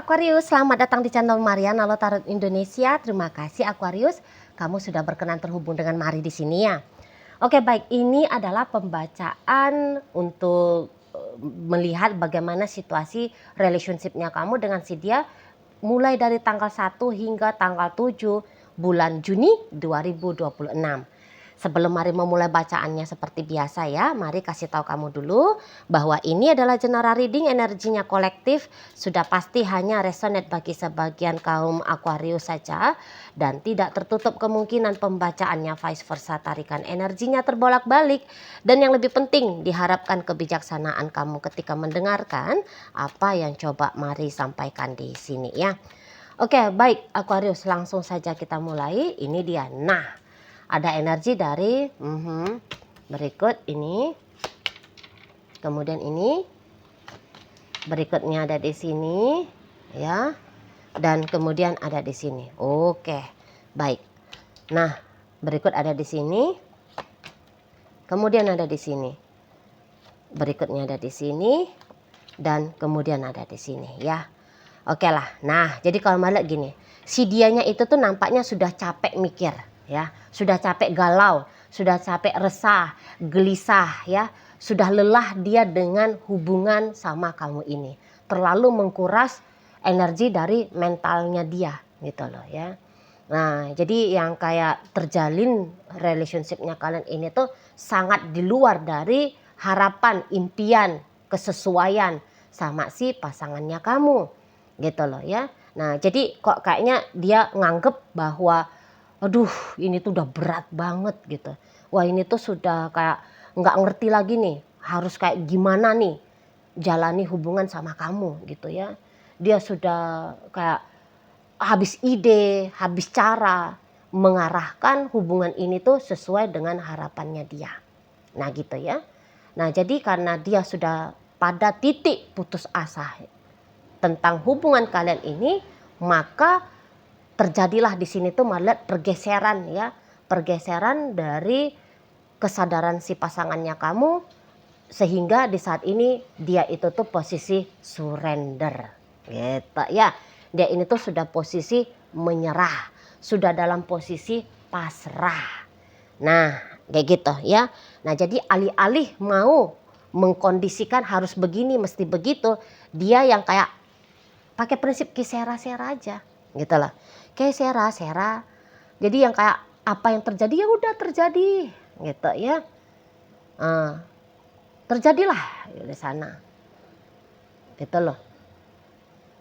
Aquarius, selamat datang di channel Maria Nalo Tarot Indonesia. Terima kasih Aquarius, kamu sudah berkenan terhubung dengan Mari di sini ya. Oke baik, ini adalah pembacaan untuk melihat bagaimana situasi relationship-nya kamu dengan si dia mulai dari tanggal 1 hingga tanggal 7 bulan Juni 2026. Sebelum Mari memulai bacaannya seperti biasa ya, Mari kasih tahu kamu dulu bahwa ini adalah general reading, energinya kolektif, sudah pasti hanya resonate bagi sebagian kaum Aquarius saja dan tidak tertutup kemungkinan pembacaannya vice versa, tarikan energinya terbolak-balik, dan yang lebih penting diharapkan kebijaksanaan kamu ketika mendengarkan apa yang coba Mari sampaikan di sini ya. Oke baik Aquarius, langsung saja kita mulai. Ini dia. Nah, ada energi dari berikut ini, kemudian ini, berikutnya ada di sini ya, dan kemudian ada di sini. Oke baik. Nah berikut ada di sini, kemudian ada di sini, berikutnya ada di sini, dan kemudian ada di sini ya. Oke lah. Nah jadi kalau malah gini, si dianya itu tuh nampaknya sudah capek mikir ya, sudah capek galau, sudah capek resah, gelisah ya, sudah lelah dia dengan hubungan sama kamu ini, terlalu mengkuras energi dari mentalnya dia gitu loh ya. Nah jadi yang kayak terjalin relationshipnya kalian ini tuh sangat di luar dari harapan, impian, kesesuaian sama si pasangannya kamu gitu loh ya. Nah jadi kok kayaknya dia nganggep bahwa aduh ini tuh udah berat banget gitu. Wah ini tuh sudah kayak nggak ngerti lagi nih harus kayak gimana nih jalani hubungan sama kamu gitu ya. Dia sudah kayak habis ide, habis cara mengarahkan hubungan ini tuh sesuai dengan harapannya dia. Nah gitu ya. Nah jadi karena dia sudah pada titik putus asa tentang hubungan kalian ini, maka terjadilah di sini tuh malah pergeseran ya, pergeseran dari kesadaran si pasangannya kamu, sehingga di saat ini dia itu tuh posisi surrender gitu ya. Dia ini tuh sudah posisi menyerah, sudah dalam posisi pasrah. Nah kayak gitu ya. Nah jadi alih-alih mau mengkondisikan harus begini mesti begitu, dia yang kayak pakai prinsip kisera-sera aja gitu loh. Kayak sera-sera. Jadi yang kayak apa yang terjadi ya udah terjadi gitu ya. Terjadilah di sana. Gitu loh.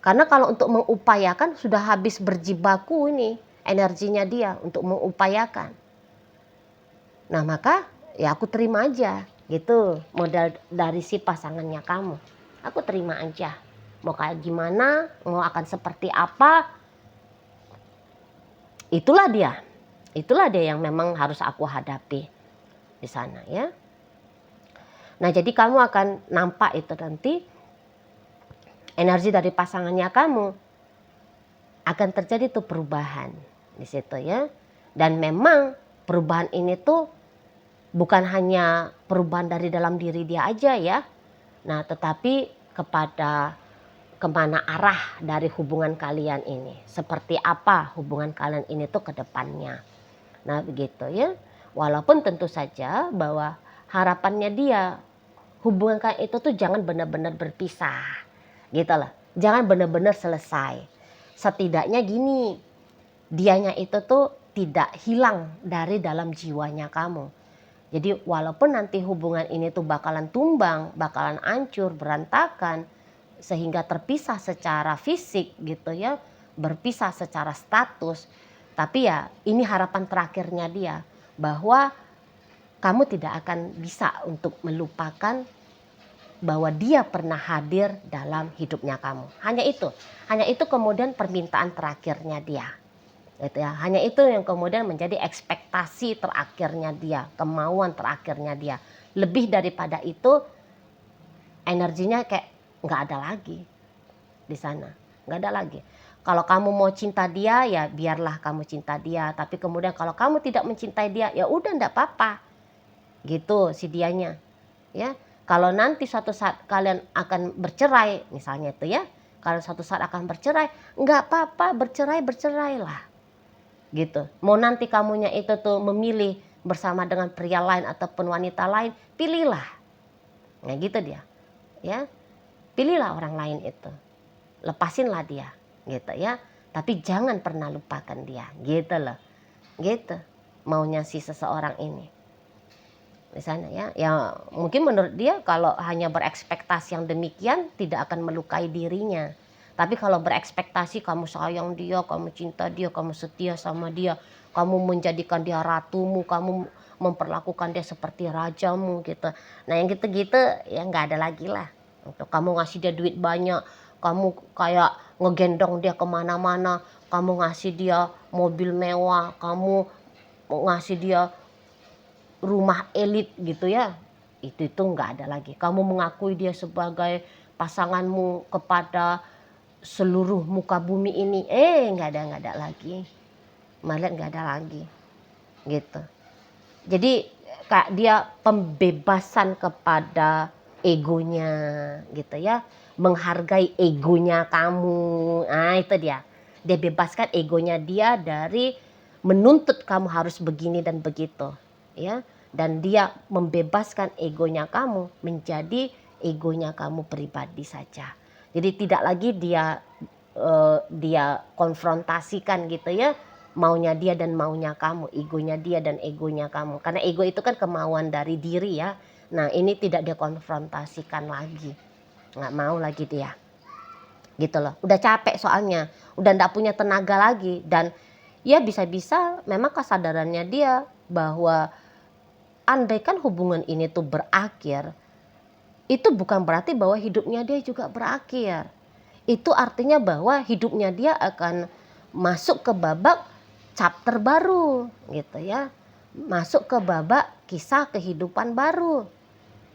Karena kalau untuk mengupayakan sudah habis berjibaku ini energinya dia untuk mengupayakan. Nah maka ya aku terima aja gitu modal dari si pasangannya kamu. Aku terima aja. Mau kayak gimana, mau akan seperti apa, itulah dia yang memang harus aku hadapi di sana ya. Nah jadi kamu akan nampak itu nanti energi dari pasangannya kamu akan terjadi tuh perubahan di situ ya. Dan memang perubahan ini tuh bukan hanya perubahan dari dalam diri dia aja ya. Nah tetapi kepada kemana arah dari hubungan kalian ini. Seperti apa hubungan kalian ini tuh ke depannya. Nah begitu ya. Walaupun tentu saja bahwa harapannya dia hubungan kalian itu tuh jangan benar-benar berpisah. Gitu loh. Jangan benar-benar selesai. Setidaknya gini, dianya itu tuh tidak hilang dari dalam jiwanya kamu. Jadi walaupun nanti hubungan ini tuh bakalan tumbang, bakalan hancur, berantakan, sehingga terpisah secara fisik gitu ya, berpisah secara status, tapi ya ini harapan terakhirnya dia bahwa kamu tidak akan bisa untuk melupakan bahwa dia pernah hadir dalam hidupnya kamu. Hanya itu kemudian permintaan terakhirnya dia. Gitu ya. Hanya itu yang kemudian menjadi ekspektasi terakhirnya dia, kemauan terakhirnya dia. Lebih daripada itu energinya kayak nggak ada lagi di sana, nggak ada lagi. Kalau kamu mau cinta dia ya biarlah kamu cinta dia, tapi kemudian kalau kamu tidak mencintai dia ya udah nggak apa-apa, gitu si dianya, ya. Kalau nanti suatu saat kalian akan bercerai misalnya itu ya, kalau suatu saat akan bercerai, nggak apa-apa, bercerailah gitu. Mau nanti kamunya itu tuh memilih bersama dengan pria lain ataupun wanita lain, pilihlah. Nah gitu dia, ya. Pilihlah orang lain itu. Lepasinlah dia, gitu ya. Tapi jangan pernah lupakan dia, gitu loh. Gitu maunya si seseorang ini. Di sana ya. Ya mungkin menurut dia kalau hanya berekspektasi yang demikian tidak akan melukai dirinya. Tapi kalau berekspektasi kamu sayang dia, kamu cinta dia, kamu setia sama dia, kamu menjadikan dia ratumu, kamu memperlakukan dia seperti rajamu gitu. Nah yang gitu-gitu ya nggak ada lagi lah. Untuk kamu ngasih dia duit banyak, kamu kayak ngegendong dia kemana-mana, kamu ngasih dia mobil mewah, kamu ngasih dia rumah elit gitu ya, itu nggak ada lagi. Kamu mengakui dia sebagai pasanganmu kepada seluruh muka bumi ini, nggak ada lagi, malah nggak ada lagi, gitu. Jadi kak dia pembebasan kepada egonya, gitu ya, menghargai egonya kamu, nah itu dia bebaskan egonya dia dari menuntut kamu harus begini dan begitu, ya. Dan dia membebaskan egonya kamu menjadi egonya kamu pribadi saja. Jadi tidak lagi dia konfrontasikan gitu ya, maunya dia dan maunya kamu, egonya dia dan egonya kamu. Karena ego itu kan kemauan dari diri ya. Nah ini tidak dia konfrontasikan lagi, nggak mau lagi dia, gitu loh. Udah capek soalnya, udah nggak punya tenaga lagi. Dan ya bisa-bisa memang kesadarannya dia bahwa andaikan hubungan ini tuh berakhir, itu bukan berarti bahwa hidupnya dia juga berakhir. Itu artinya bahwa hidupnya dia akan masuk ke babak chapter baru gitu ya. Masuk ke babak kisah kehidupan baru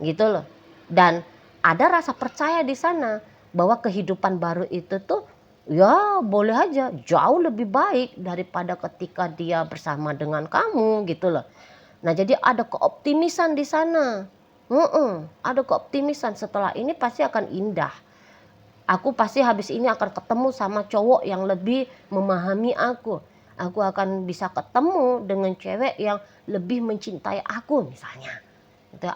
gitu loh. Dan ada rasa percaya di sana bahwa kehidupan baru itu tuh ya boleh aja jauh lebih baik daripada ketika dia bersama dengan kamu gitu loh. Nah jadi ada keoptimisan di sana. Ada keoptimisan setelah ini pasti akan indah. Aku pasti habis ini akan ketemu sama cowok yang lebih memahami aku. Aku akan bisa ketemu dengan cewek yang lebih mencintai aku misalnya.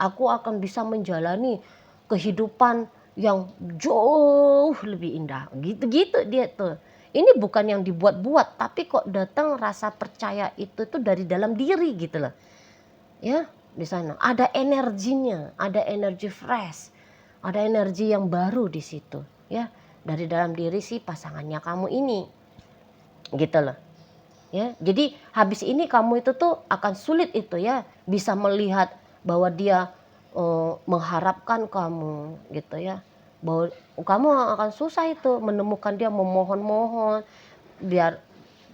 Aku akan bisa menjalani kehidupan yang jauh lebih indah. Gitu-gitu dia tuh. Ini bukan yang dibuat-buat, tapi kok datang rasa percaya itu tuh dari dalam diri gitu loh. Ya, di sana ada energinya, ada energi fresh, ada energi yang baru di situ, ya, dari dalam diri si pasangannya kamu ini, gitu loh. Ya, jadi habis ini kamu itu tuh akan sulit itu ya bisa melihat bahwa dia mengharapkan kamu, gitu ya, bahwa kamu akan susah itu menemukan dia memohon-mohon biar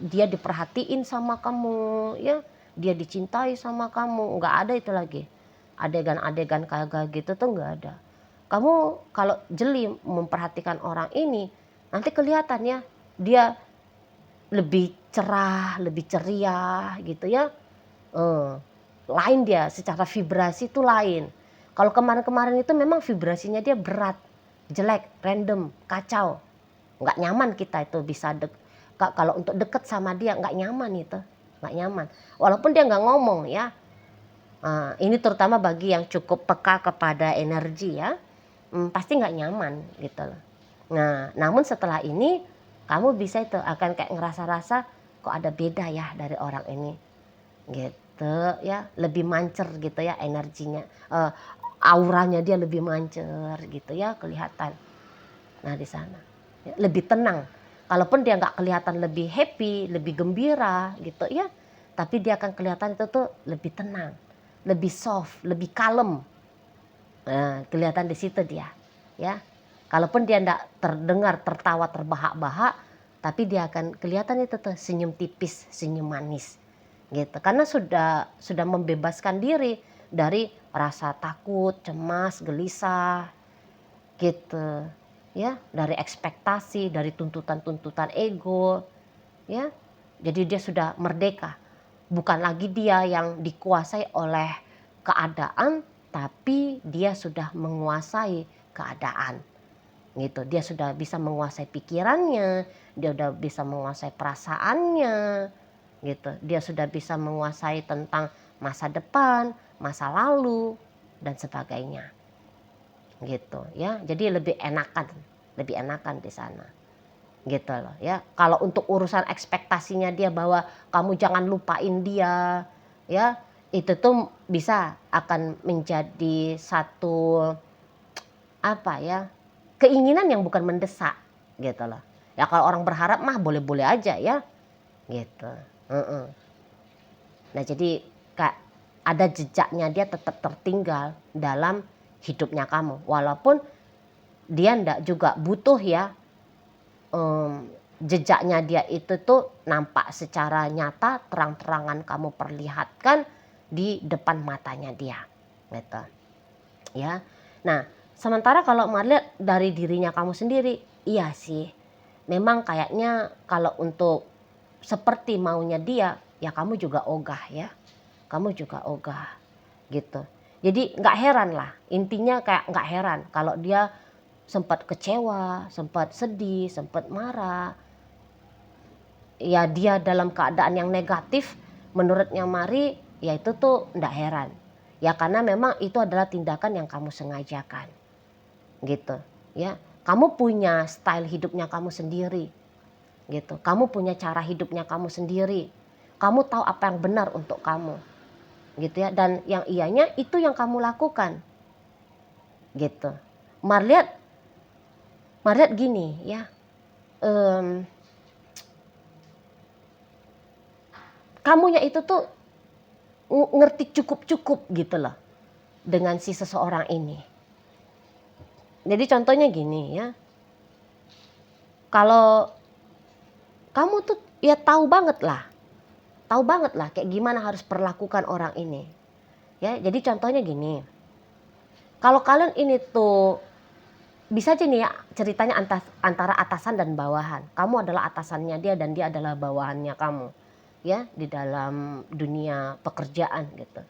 dia diperhatiin sama kamu, ya, dia dicintai sama kamu, nggak ada itu lagi. Adegan-adegan kayak gitu tuh nggak ada. Kamu kalau jeli memperhatikan orang ini, nanti kelihatan ya, dia lebih cerah, lebih ceria gitu ya. Lain dia secara vibrasi itu lain. Kalau kemarin-kemarin itu memang vibrasinya dia berat, jelek, random, kacau. Nggak nyaman kita itu bisa kalau untuk deket sama dia nggak nyaman itu, nggak nyaman. Walaupun dia nggak ngomong ya. Ini terutama bagi yang cukup peka kepada energi ya, pasti nggak nyaman gitu loh. Nah, namun setelah ini kamu bisa itu akan kayak ngerasa-rasa kok ada beda ya dari orang ini, gitu ya, lebih mancer gitu ya energinya, auranya dia lebih mancer gitu ya kelihatan. Nah di sana ya, lebih tenang. Kalaupun dia nggak kelihatan lebih happy, lebih gembira gitu ya, tapi dia akan kelihatan itu tuh lebih tenang, lebih soft, lebih kalem. Nah, kelihatan di situ dia, ya. Kalaupun dia nggak terdengar tertawa terbahak-bahak, tapi dia akan kelihatan itu tuh senyum tipis, senyum manis, gitu. Karena sudah membebaskan diri dari rasa takut, cemas, gelisah, gitu. Ya, dari ekspektasi, dari tuntutan-tuntutan ego, ya. Jadi dia sudah merdeka. Bukan lagi dia yang dikuasai oleh keadaan, tapi dia sudah menguasai keadaan. gitu. Dia sudah bisa menguasai pikirannya, dia sudah bisa menguasai perasaannya, gitu. Dia sudah bisa menguasai tentang masa depan, masa lalu, dan sebagainya, gitu ya. Jadi lebih enakan di sana, gitu loh ya. Kalau untuk urusan ekspektasinya dia bahwa kamu jangan lupain dia, ya itu tuh bisa akan menjadi satu apa ya, keinginan yang bukan mendesak gitu loh. Ya kalau orang berharap mah boleh-boleh aja ya gitu. Heeh. Nah jadi Kak, ada jejaknya dia tetap tertinggal dalam hidupnya kamu. Walaupun dia ndak juga butuh ya, jejaknya dia itu tuh nampak secara nyata, terang-terangan kamu perlihatkan di depan matanya dia gitu ya. Nah sementara kalau melihat dari dirinya kamu sendiri, iya sih memang kayaknya kalau untuk seperti maunya dia, ya kamu juga ogah ya, kamu juga ogah gitu. Jadi nggak heran lah, intinya kayak nggak heran kalau dia sempat kecewa, sempat sedih, sempat marah. Ya dia dalam keadaan yang negatif menurutnya Mari, ya itu tuh nggak heran. Ya karena memang itu adalah tindakan yang kamu sengajakan gitu ya. Kamu punya style hidupnya kamu sendiri gitu. Kamu punya cara hidupnya kamu sendiri. Kamu tahu apa yang benar untuk kamu gitu ya. Dan yang ianya itu yang kamu lakukan gitu. Mar lihat gini ya, kamunya itu tuh ngerti cukup-cukup gitu loh dengan si seseorang ini. Jadi contohnya gini ya, kalau kamu tuh ya tahu banget lah kayak gimana harus perlakukan orang ini. Ya, jadi contohnya gini. Kalau kalian ini tuh bisa aja nih ya ceritanya antara atasan dan bawahan. Kamu adalah atasannya dia dan dia adalah bawahannya kamu. Ya, di dalam dunia pekerjaan gitu.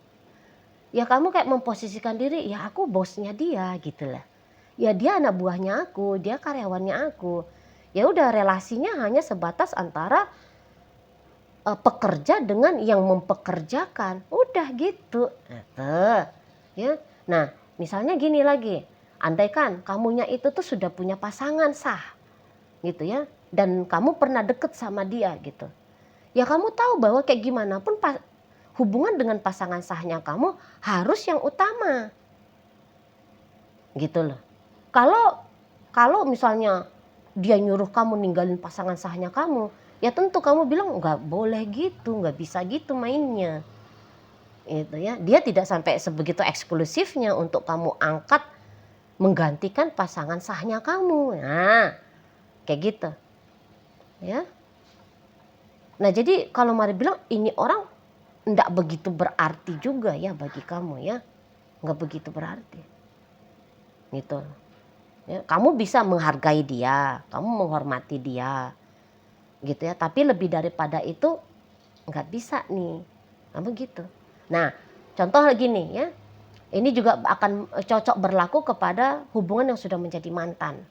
Ya kamu kayak memposisikan diri, ya aku bosnya dia gitu lah. Ya dia anak buahnya aku, dia karyawannya aku. Ya udah relasinya hanya sebatas antara pekerja dengan yang mempekerjakan, udah gitu. Ya. Nah, misalnya gini lagi, andaikan kamunya itu tuh sudah punya pasangan sah, gitu ya, dan kamu pernah deket sama dia gitu. Ya kamu tahu bahwa kayak gimana pun hubungan dengan pasangan sahnya kamu harus yang utama, gitu loh. Kalau misalnya dia nyuruh kamu ninggalin pasangan sahnya kamu, ya tentu kamu bilang nggak boleh gitu, nggak bisa gitu mainnya. Itu ya, dia tidak sampai sebegitu eksklusifnya untuk kamu angkat menggantikan pasangan sahnya kamu. Nah, kayak gitu. Ya. Nah, jadi kalau Mari bilang ini orang nggak begitu berarti juga ya bagi kamu ya. Nggak begitu berarti. Gitu. Ya, kamu bisa menghargai dia, kamu menghormati dia. Gitu ya, tapi lebih daripada itu nggak bisa nih. Nah, begitu. Nah, contoh gini ya. Ini juga akan cocok berlaku kepada hubungan yang sudah menjadi mantan.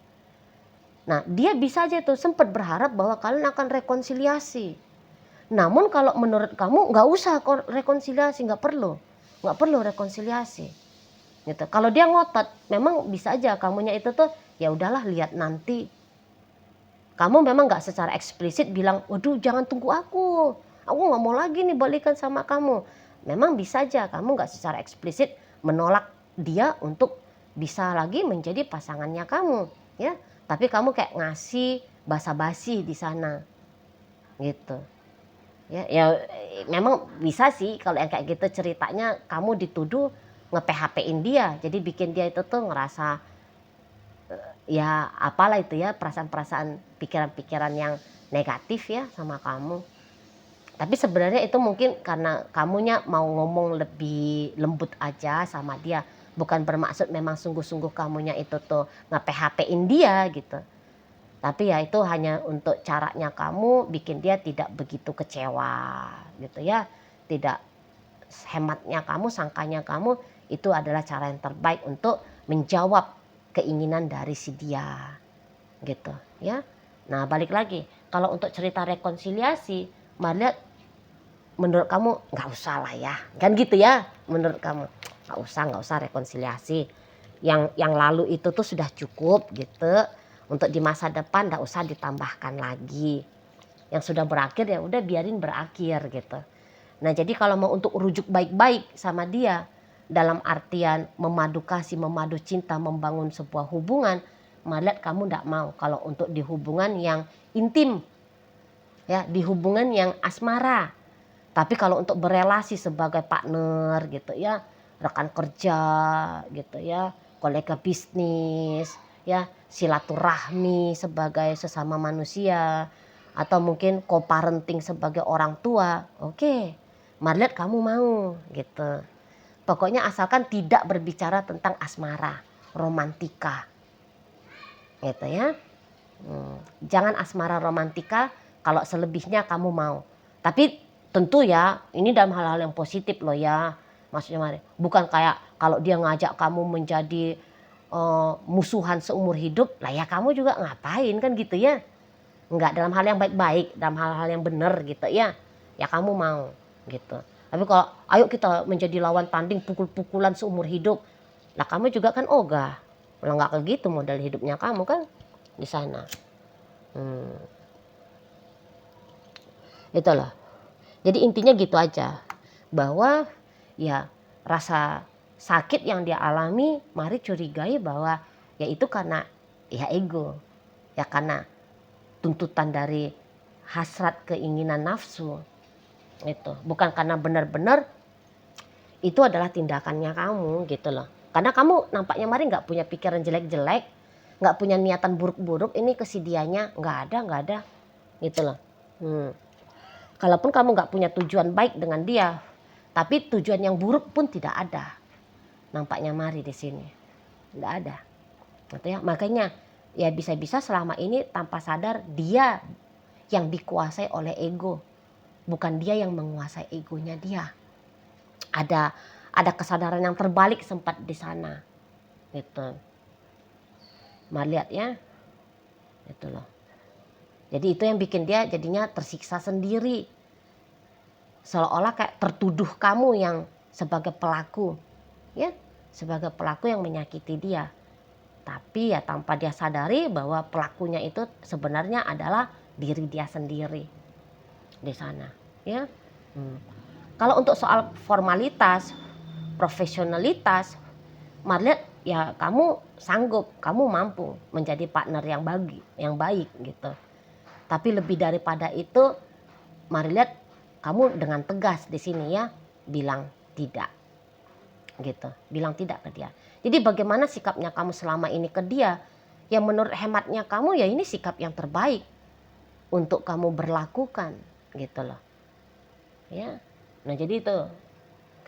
Nah, dia bisa aja tuh sempat berharap bahwa kalian akan rekonsiliasi. Namun kalau menurut kamu nggak usah rekonsiliasi, nggak perlu rekonsiliasi. Gitu. Kalau dia ngotot, memang bisa aja kamunya itu tuh ya udahlah lihat nanti. Kamu memang nggak secara eksplisit bilang, waduh jangan tunggu aku nggak mau lagi nih balikan sama kamu. Memang bisa aja kamu nggak secara eksplisit menolak dia untuk bisa lagi menjadi pasangannya kamu, ya. Tapi kamu kayak ngasih basa-basi di sana, gitu. Ya memang bisa sih kalau yang kayak gitu ceritanya kamu dituduh nge-PHP-in dia, jadi bikin dia itu tuh ngerasa ya apalah itu ya perasaan-perasaan pikiran-pikiran yang negatif ya sama kamu. Tapi sebenarnya itu mungkin karena kamunya mau ngomong lebih lembut aja sama dia. Bukan bermaksud memang sungguh-sungguh kamunya itu tuh nge-PHP-in dia gitu. Tapi ya itu hanya untuk caranya kamu bikin dia tidak begitu kecewa gitu ya. Tidak hematnya kamu, sangkanya kamu itu adalah cara yang terbaik untuk menjawab keinginan dari si dia. gitu ya. Nah balik lagi, kalau untuk cerita rekonsiliasi, mari lihat menurut kamu nggak usah lah ya, kan gitu ya, menurut kamu nggak usah rekonsiliasi, yang lalu itu tuh sudah cukup gitu, untuk di masa depan nggak usah ditambahkan lagi, yang sudah berakhir ya udah biarin berakhir gitu. Nah jadi kalau mau untuk rujuk baik-baik sama dia, dalam artian memadu kasih, memadu cinta, membangun sebuah hubungan, melihat kamu nggak mau kalau untuk di hubungan yang intim, ya di hubungan yang asmara. Tapi kalau untuk berelasi sebagai partner gitu ya, rekan kerja gitu ya, kolega bisnis, ya silaturahmi sebagai sesama manusia, atau mungkin co-parenting sebagai orang tua, oke, Marliat kamu mau gitu. Pokoknya asalkan tidak berbicara tentang asmara, romantika, gitu ya. Jangan asmara romantika, kalau selebihnya kamu mau. Tapi tentu ya, ini dalam hal-hal yang positif loh ya. Maksudnya Mari, bukan kayak kalau dia ngajak kamu menjadi musuhan seumur hidup, lah ya kamu juga ngapain kan gitu ya. Enggak, dalam hal yang baik-baik, dalam hal-hal yang benar gitu ya. Ya kamu mau gitu. Tapi kalau ayo kita menjadi lawan tanding pukul-pukulan seumur hidup, lah kamu juga kan ogah. Malah nggak kayak gitu model hidupnya kamu kan di sana. Itulah. Jadi intinya gitu aja. Bahwa ya rasa sakit yang dia alami, mari curigai bahwa ya itu karena ya ego. Ya karena tuntutan dari hasrat keinginan nafsu. Itu. Bukan karena benar-benar itu adalah tindakannya kamu gitu loh. Karena kamu nampaknya mari nggak punya pikiran jelek-jelek, nggak punya niatan buruk-buruk, ini ke si dianya nggak ada gitu loh. Kalaupun kamu nggak punya tujuan baik dengan dia, tapi tujuan yang buruk pun tidak ada. Nampaknya mari di sini nggak ada. Gitu ya. Makanya ya bisa-bisa selama ini tanpa sadar dia yang dikuasai oleh ego, bukan dia yang menguasai egonya dia. Ada kesadaran yang terbalik sempat di sana. Gitu. Mari lihat ya. Itu loh. Jadi itu yang bikin dia jadinya tersiksa sendiri. Seolah-olah kayak tertuduh kamu yang sebagai pelaku. Ya, sebagai pelaku yang menyakiti dia. Tapi ya tanpa dia sadari bahwa pelakunya itu sebenarnya adalah diri dia sendiri di sana. Ya. Kalau untuk soal formalitas, profesionalitas, Marliat ya kamu sanggup, kamu mampu menjadi partner yang baik gitu. Tapi lebih daripada itu, mari lihat kamu dengan tegas di sini ya bilang tidak, gitu, bilang tidak ke dia. Jadi bagaimana sikapnya kamu selama ini ke dia? Yang menurut hematnya kamu ya ini sikap yang terbaik untuk kamu berlakukan, gitu loh. Ya, nah jadi itu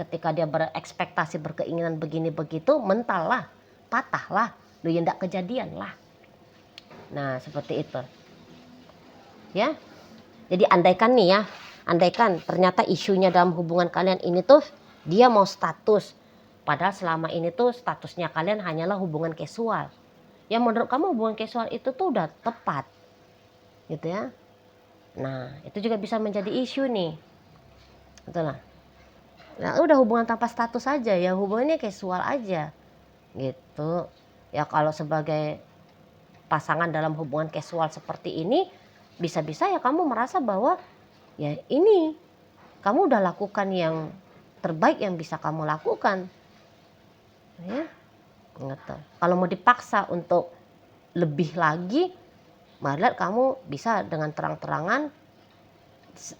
ketika dia berekspektasi berkeinginan begini begitu, mental lah, patah lah, lu yang tidak kejadian lah. Nah seperti itu. Ya, jadi andaikan nih ya, andaikan ternyata isunya dalam hubungan kalian ini tuh dia mau status, padahal selama ini tuh statusnya kalian hanyalah hubungan casual. Ya menurut kamu hubungan casual itu tuh udah tepat, gitu ya. Nah itu juga bisa menjadi isu nih, itulah. Nah udah hubungan tanpa status aja ya, hubungannya casual aja, gitu. Ya kalau sebagai pasangan dalam hubungan casual seperti ini, bisa-bisa ya kamu merasa bahwa ya ini kamu udah lakukan yang terbaik yang bisa kamu lakukan, ya gitu. Kalau mau dipaksa untuk lebih lagi, malah kamu bisa dengan terang-terangan,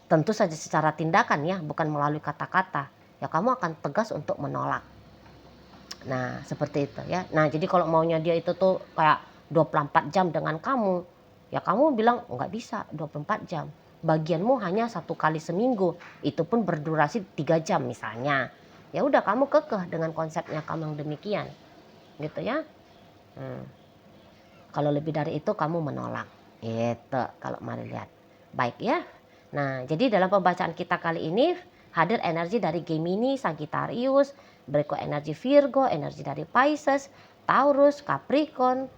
tentu saja secara tindakan ya, bukan melalui kata-kata, ya kamu akan tegas untuk menolak. Nah seperti itu ya. Nah jadi kalau maunya dia itu tuh kayak 24 jam dengan kamu, ya kamu bilang nggak bisa 24 jam. Bagianmu hanya 1 kali seminggu, itu pun berdurasi 3 jam misalnya. Ya udah kamu kekeh dengan konsepnya kamu yang demikian, gitu ya. Kalau lebih dari itu kamu menolak, gitu. Kalau mari lihat, baik ya. Nah jadi dalam pembacaan kita kali ini hadir energi dari Gemini, Sagittarius, berikut energi Virgo, energi dari Pisces, Taurus, Capricorn,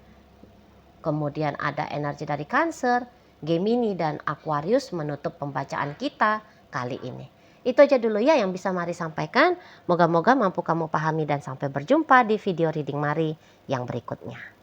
kemudian ada energi dari Cancer, Gemini, dan Aquarius menutup pembacaan kita kali ini. Itu aja dulu ya yang bisa Mari sampaikan. Moga-moga mampu kamu pahami dan sampai berjumpa di video reading Mari yang berikutnya.